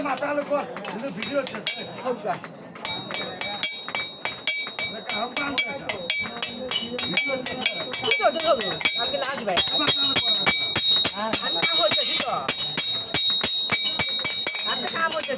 মাথা আলো কর কিন্তু ভিডিও হচ্ছে আমাকে লাজ ভাই কাম হচ্ছে